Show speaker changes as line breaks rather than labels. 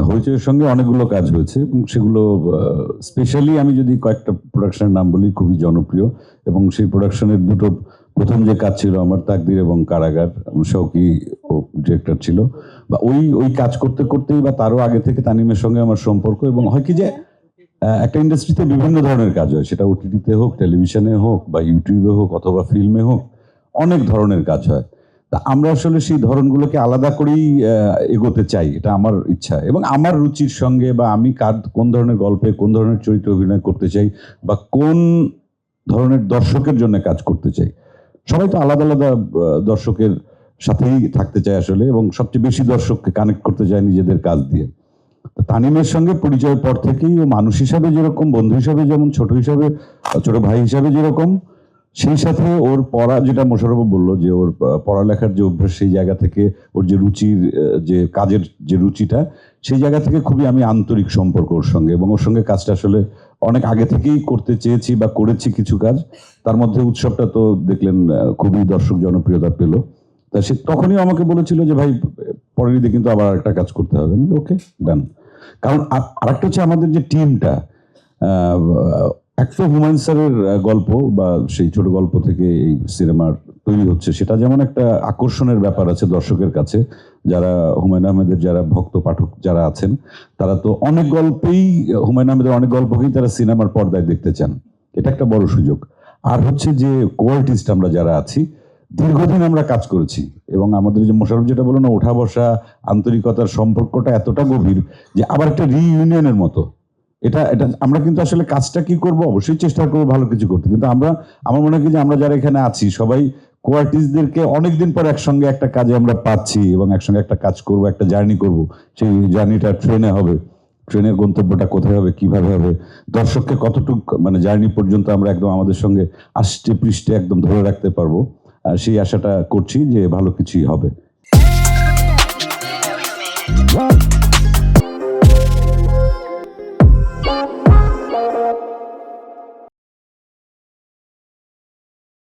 হইচইয়ের সঙ্গে অনেকগুলো কাজ হয়েছে এবং সেগুলো স্পেশালি আমি যদি কয়েকটা প্রোডাকশনের নাম বলি, খুবই জনপ্রিয় এবং সেই প্রোডাকশনের দুটো প্রথম যে কাজ ছিল আমার তাকদির এবং কারাগার, শৌকি ও ডিরেক্টর ছিল, বা ওই কাজ করতে করতেই বা তারও আগে থেকে তানিমের সঙ্গে আমার সম্পর্ক। এবং হয় কি যে একটা ইন্ডাস্ট্রিতে বিভিন্ন ধরনের কাজ হয়, সেটা ওটিটিতে হোক, টেলিভিশনে হোক, বা ইউটিউবে হোক, অথবা ফিল্মে হোক, অনেক ধরনের কাজ হয়। তা আমরা আসলে সেই ধরনগুলোকে আলাদা করেই এগোতে চাই, এটা আমার ইচ্ছা এবং আমার রুচির সঙ্গে, বা আমি কোন ধরনের গল্পে কোন ধরনের চরিত্রে অভিনয় করতে চাই, বা কোন ধরনের দর্শকের জন্য কাজ করতে চাই। সবাই তো আলাদা আলাদা দর্শকের সাথেই থাকতে চায় আসলে, এবং সবচেয়ে বেশি দর্শককে কানেক্ট করতে চায় নিজেদের কাজ দিয়ে। তানিমের সঙ্গে পরিচয়ের পর থেকেই ও মানুষ হিসাবে যেরকম, বন্ধু হিসাবে যেমন, ছোট ভাই হিসাবে যেরকম, সেই সাথে ওর পড়া, যেটা মোশাররফ বললো যে ওর পড়ালেখার যে অভ্যাস, সেই জায়গা থেকে ওর যে রুচির, যে কাজের যে রুচিটা, সেই জায়গা থেকে খুবই আমি আন্তরিক সম্পর্ক ওর সঙ্গে, এবং ওর সঙ্গে কাজটা আসলে অনেক আগে থেকেই করতে চেয়েছি বা করেছি কিছু কাজ। তার মধ্যে উৎসবটা তো দেখলেন খুবই দর্শক জনপ্রিয়তা পেল। তা সে তখনই আমাকে বলেছিল যে ভাই, পরের ঈদে কিন্তু আবার একটা কাজ করতে হবে। ওকে, ডান। কারণ আরেকটা হচ্ছে আমাদের যে টিমটা, একটা হুমায়ুন স্যারের গল্প বা সেই ছোট গল্প থেকে এই সিনেমার তৈরি হচ্ছে, সেটা যেমন একটা আকর্ষণের ব্যাপার আছে দর্শকের কাছে। যারা হুমায়ুন আহমেদের যারা ভক্ত পাঠক যারা আছেন, তারা তো অনেক গল্পেই, হুমায়ুন আহমেদের অনেক গল্পকেই তারা সিনেমার পর্দায় দেখতে চান। এটা একটা বড় সুযোগ। আর হচ্ছে যে কোয়ার্টিস্ট আমরা যারা আছি, দীর্ঘদিন আমরা কাজ করেছি, এবং আমাদের যে মোশাররফ যেটা বলো না, ওঠা বসা, আন্তরিকতার সম্পর্কটা এতটা গভীর যে আবার একটা রিইউনিয়নের মতো। এটা এটা আমরা কিন্তু আসলে কাজটা কি করব, অবশ্যই চেষ্টা করবো ভালো কিছু করতে, কিন্তু আমার মনে হয় যে আমরা যারা এখানে আছি সবাই কোয়ার্টিস্টদেরকে অনেকদিন পর একসঙ্গে একটা কাজে আমরা পাচ্ছি, এবং একসঙ্গে একটা কাজ করব, একটা জার্নি করব। সেই জার্নিটা ট্রেনে হবে, ট্রেনের গন্তব্যটা কোথায় হবে, কিভাবে হবে, দর্শককে কতটুকু মানে জার্নি পর্যন্ত আমরা একদম আমাদের সঙ্গে আষ্টে পৃষ্ঠে একদম ধরে রাখতে পারবো, সেই আশাটা করছি যে ভালো কিছুই হবে।